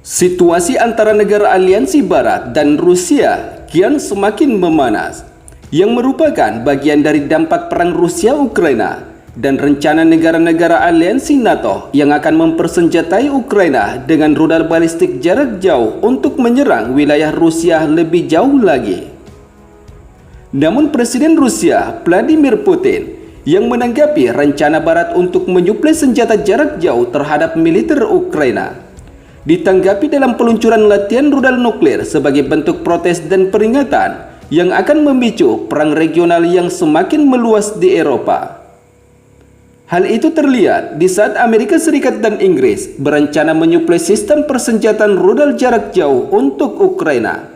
Situasi antara negara aliansi Barat dan Rusia kian semakin memanas, yang merupakan bagian dari dampak perang Rusia-Ukraina dan rencana negara-negara aliansi NATO yang akan mempersenjatai Ukraina dengan rudal balistik jarak jauh untuk menyerang wilayah Rusia lebih jauh lagi. Namun Presiden Rusia Vladimir Putin yang menanggapi rencana Barat untuk menyuplai senjata jarak jauh terhadap militer Ukraina ditanggapi dalam peluncuran latihan rudal nuklir sebagai bentuk protes dan peringatan yang akan memicu perang regional yang semakin meluas di Eropa. Hal itu terlihat di saat Amerika Serikat dan Inggris berencana menyuplai sistem persenjataan rudal jarak jauh untuk Ukraina.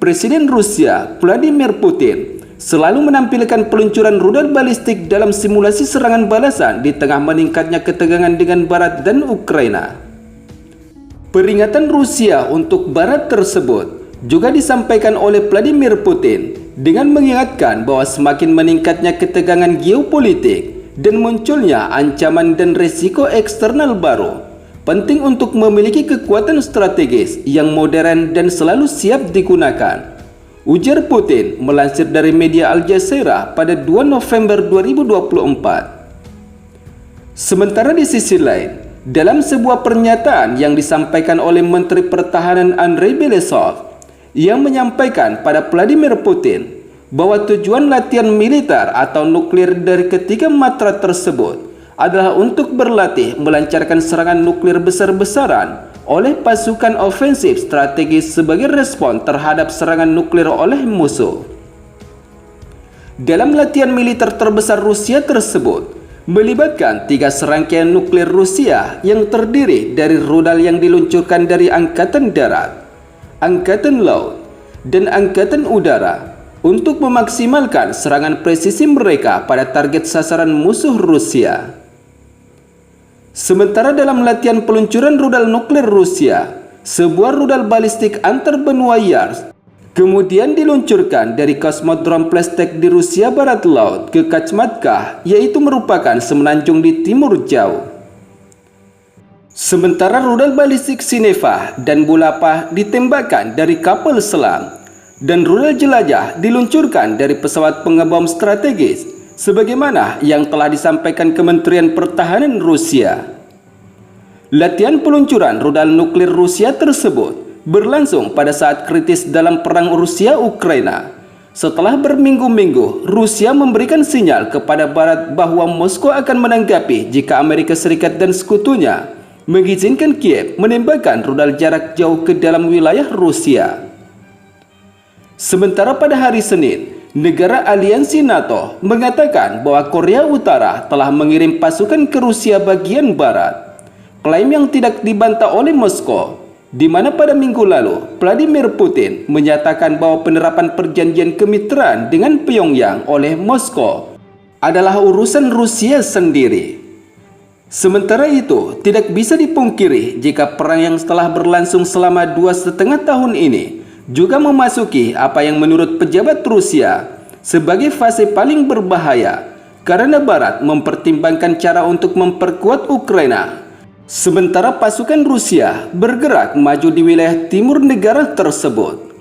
Presiden Rusia Vladimir Putin selalu menampilkan peluncuran rudal balistik dalam simulasi serangan balasan di tengah meningkatnya ketegangan dengan Barat dan Ukraina. Peringatan Rusia untuk Barat tersebut juga disampaikan oleh Vladimir Putin dengan mengingatkan bahwa semakin meningkatnya ketegangan geopolitik dan munculnya ancaman dan risiko eksternal baru, penting untuk memiliki kekuatan strategis yang modern dan selalu siap digunakan. Ujar Putin melansir dari media Al Jazeera pada 2 November 2024. Sementara di sisi lain, dalam sebuah pernyataan yang disampaikan oleh Menteri Pertahanan Andrei Belesov, yang menyampaikan pada Vladimir Putin bahwa tujuan latihan militer atau nuklir dari ketiga matra tersebut adalah untuk berlatih melancarkan serangan nuklir besar-besaran oleh pasukan ofensif strategis sebagai respon terhadap serangan nuklir oleh musuh. Dalam latihan militer terbesar Rusia tersebut melibatkan 3 serangkaian nuklir Rusia yang terdiri dari rudal yang diluncurkan dari Angkatan Darat, Angkatan Laut, dan Angkatan Udara untuk memaksimalkan serangan presisi mereka pada target sasaran musuh Rusia. Sementara dalam latihan peluncuran rudal nuklir Rusia, sebuah rudal balistik antarbenua Yars kemudian diluncurkan dari kosmodrom Plastek di Rusia Barat Laut ke Kachmatka, yaitu merupakan semenanjung di timur jauh. Sementara rudal balistik Sineva dan Bulava ditembakkan dari kapal selam, dan rudal jelajah diluncurkan dari pesawat pengebom strategis, sebagaimana yang telah disampaikan Kementerian Pertahanan Rusia. Latihan peluncuran rudal nuklir Rusia tersebut berlangsung pada saat kritis dalam perang Rusia-Ukraina. Setelah berminggu-minggu, Rusia memberikan sinyal kepada Barat bahwa Moskow akan menanggapi jika Amerika Serikat dan sekutunya mengizinkan Kiev menembakkan rudal jarak jauh ke dalam wilayah Rusia. Sementara pada hari Senin, negara aliansi NATO mengatakan bahwa Korea Utara telah mengirim pasukan ke Rusia bagian barat. Klaim yang tidak dibantah oleh Moskow, di mana pada minggu lalu Vladimir Putin menyatakan bahwa penerapan perjanjian kemitraan dengan Pyongyang oleh Moskow adalah urusan Rusia sendiri. Sementara itu, tidak bisa dipungkiri jika perang yang telah berlangsung selama 2,5 tahun ini juga memasuki apa yang menurut pejabat Rusia sebagai fase paling berbahaya karena Barat mempertimbangkan cara untuk memperkuat Ukraina. Sementara pasukan Rusia bergerak maju di wilayah timur negara tersebut.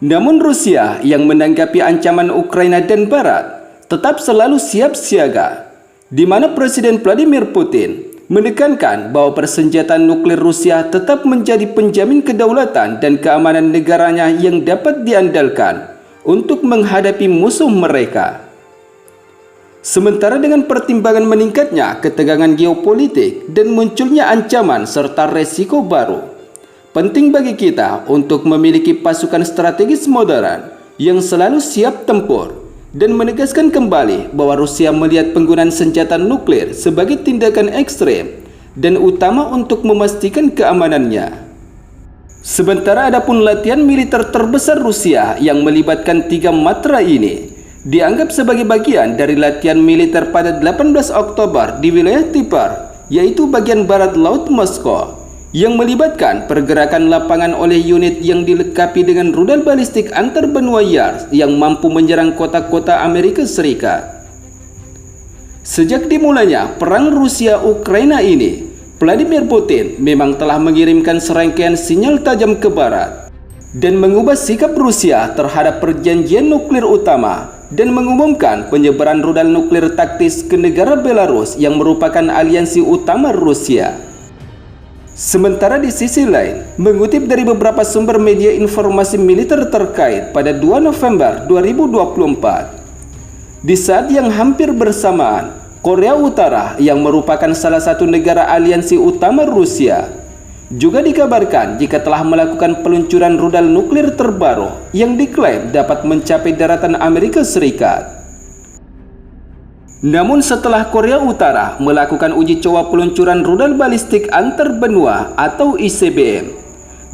Namun Rusia yang menanggapi ancaman Ukraina dan Barat tetap selalu siap siaga, di mana Presiden Vladimir Putin menekankan bahwa persenjataan nuklir Rusia tetap menjadi penjamin kedaulatan dan keamanan negaranya yang dapat diandalkan untuk menghadapi musuh mereka. Sementara dengan pertimbangan meningkatnya ketegangan geopolitik dan munculnya ancaman serta resiko baru, penting bagi kita untuk memiliki pasukan strategis modern yang selalu siap tempur dan menegaskan kembali bahwa Rusia melihat penggunaan senjata nuklir sebagai tindakan ekstrem dan utama untuk memastikan keamanannya. Sementara adapun latihan militer terbesar Rusia yang melibatkan 3 matra ini dianggap sebagai bagian dari latihan militer pada 18 Oktober di wilayah Tipar, yaitu bagian barat Laut Moskow, yang melibatkan pergerakan lapangan oleh unit yang dilengkapi dengan rudal balistik antarbenua Yars yang mampu menyerang kota-kota Amerika Serikat. Sejak dimulainya perang Rusia-Ukraina ini, Vladimir Putin memang telah mengirimkan serangkaian sinyal tajam ke barat dan mengubah sikap Rusia terhadap perjanjian nuklir utama dan mengumumkan penyebaran rudal nuklir taktis ke negara Belarus yang merupakan aliansi utama Rusia. Sementara di sisi lain, mengutip dari beberapa sumber media informasi militer terkait pada 2 November 2024, di saat yang hampir bersamaan, Korea Utara yang merupakan salah satu negara aliansi utama Rusia juga dikabarkan jika telah melakukan peluncuran rudal nuklir terbaru yang diklaim dapat mencapai daratan Amerika Serikat. Namun setelah Korea Utara melakukan uji coba peluncuran rudal balistik antar benua atau ICBM,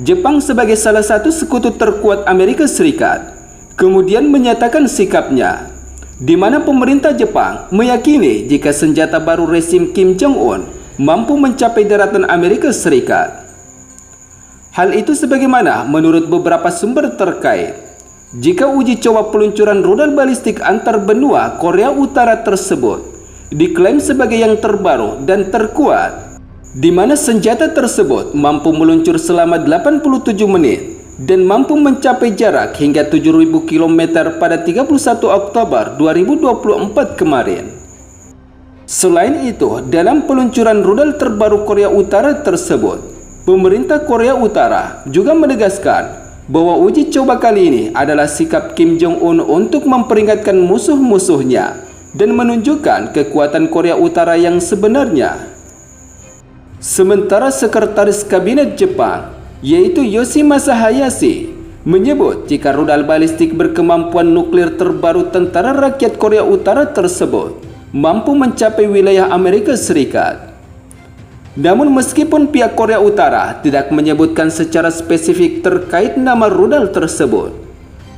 Jepang sebagai salah satu sekutu terkuat Amerika Serikat kemudian menyatakan sikapnya, di mana pemerintah Jepang meyakini jika senjata baru rezim Kim Jong-un mampu mencapai daratan Amerika Serikat. Hal itu sebagaimana menurut beberapa sumber terkait, jika uji coba peluncuran rudal balistik antar benua Korea Utara tersebut diklaim sebagai yang terbaru dan terkuat, di mana senjata tersebut mampu meluncur selama 87 menit dan mampu mencapai jarak hingga 7.000 km pada 31 Oktober 2024 kemarin. Selain itu, dalam peluncuran rudal terbaru Korea Utara tersebut, pemerintah Korea Utara juga menegaskan bahwa uji coba kali ini adalah sikap Kim Jong-un untuk memperingatkan musuh-musuhnya dan menunjukkan kekuatan Korea Utara yang sebenarnya. Sementara Sekretaris Kabinet Jepang, yaitu Yoshimasa Hayashi, menyebut jika rudal balistik berkemampuan nuklir terbaru tentara rakyat Korea Utara tersebut mampu mencapai wilayah Amerika Serikat. Namun meskipun pihak Korea Utara tidak menyebutkan secara spesifik terkait nama rudal tersebut,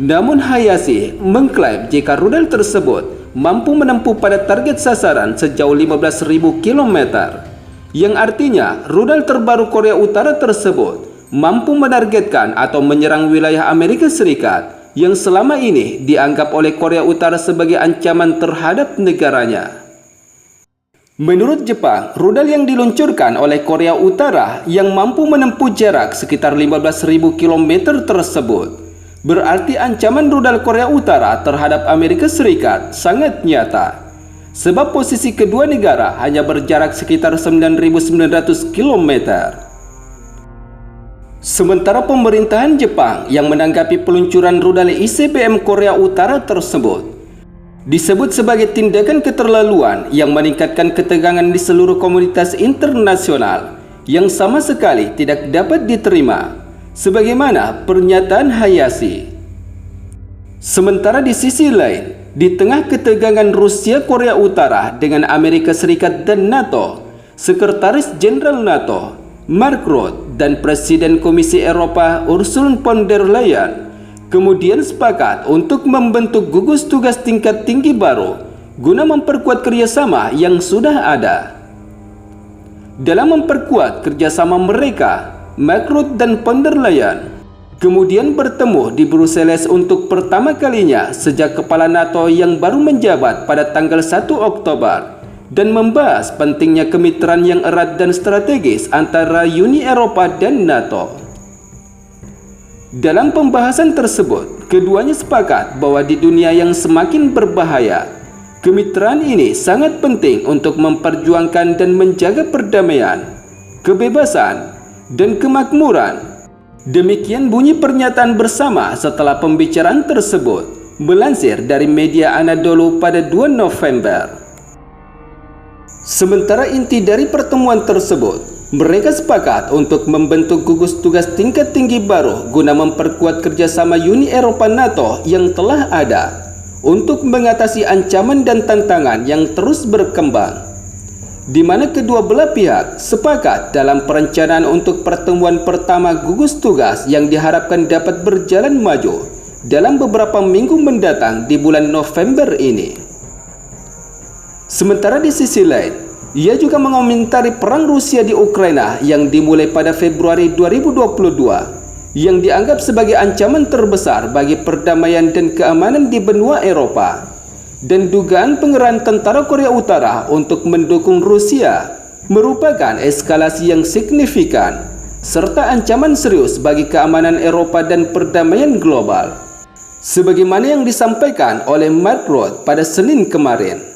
namun Hayashi mengklaim jika rudal tersebut mampu menempuh pada target sasaran sejauh 15.000 km, yang artinya rudal terbaru Korea Utara tersebut mampu menargetkan atau menyerang wilayah Amerika Serikat yang selama ini dianggap oleh Korea Utara sebagai ancaman terhadap negaranya. Menurut Jepang, rudal yang diluncurkan oleh Korea Utara yang mampu menempuh jarak sekitar 15.000 km tersebut berarti ancaman rudal Korea Utara terhadap Amerika Serikat sangat nyata, sebab posisi kedua negara hanya berjarak sekitar 9.900 km. Sementara pemerintahan Jepang yang menanggapi peluncuran rudal ICBM Korea Utara tersebut disebut sebagai tindakan keterlaluan yang meningkatkan ketegangan di seluruh komunitas internasional yang sama sekali tidak dapat diterima, sebagaimana pernyataan Hayashi. Sementara di sisi lain, di tengah ketegangan Rusia Korea Utara dengan Amerika Serikat dan NATO, Sekretaris Jenderal NATO Mark Rutte dan Presiden Komisi Eropa Ursula von der Leyen kemudian sepakat untuk membentuk gugus tugas tingkat tinggi baru guna memperkuat kerjasama yang sudah ada. Dalam memperkuat kerjasama mereka, Mark Rutte dan von der Leyen kemudian bertemu di Brussels untuk pertama kalinya sejak kepala NATO yang baru menjabat pada tanggal 1 Oktober dan membahas pentingnya kemitraan yang erat dan strategis antara Uni Eropa dan NATO. Dalam pembahasan tersebut, keduanya sepakat bahwa di dunia yang semakin berbahaya, kemitraan ini sangat penting untuk memperjuangkan dan menjaga perdamaian, kebebasan, dan kemakmuran. Demikian bunyi pernyataan bersama setelah pembicaraan tersebut, melansir dari media Anadolu pada 2 November. Sementara inti dari pertemuan tersebut, mereka sepakat untuk membentuk gugus tugas tingkat tinggi baru guna memperkuat kerjasama Uni Eropa NATO yang telah ada untuk mengatasi ancaman dan tantangan yang terus berkembang, di mana kedua belah pihak sepakat dalam perencanaan untuk pertemuan pertama gugus tugas yang diharapkan dapat berjalan maju dalam beberapa minggu mendatang di bulan November ini. Sementara di sisi lain, ia juga mengomentari perang Rusia di Ukraina yang dimulai pada Februari 2022 yang dianggap sebagai ancaman terbesar bagi perdamaian dan keamanan di benua Eropa, dan dugaan pengerahan tentara Korea Utara untuk mendukung Rusia merupakan eskalasi yang signifikan serta ancaman serius bagi keamanan Eropa dan perdamaian global, sebagaimana yang disampaikan oleh Mark Rutte pada Senin kemarin.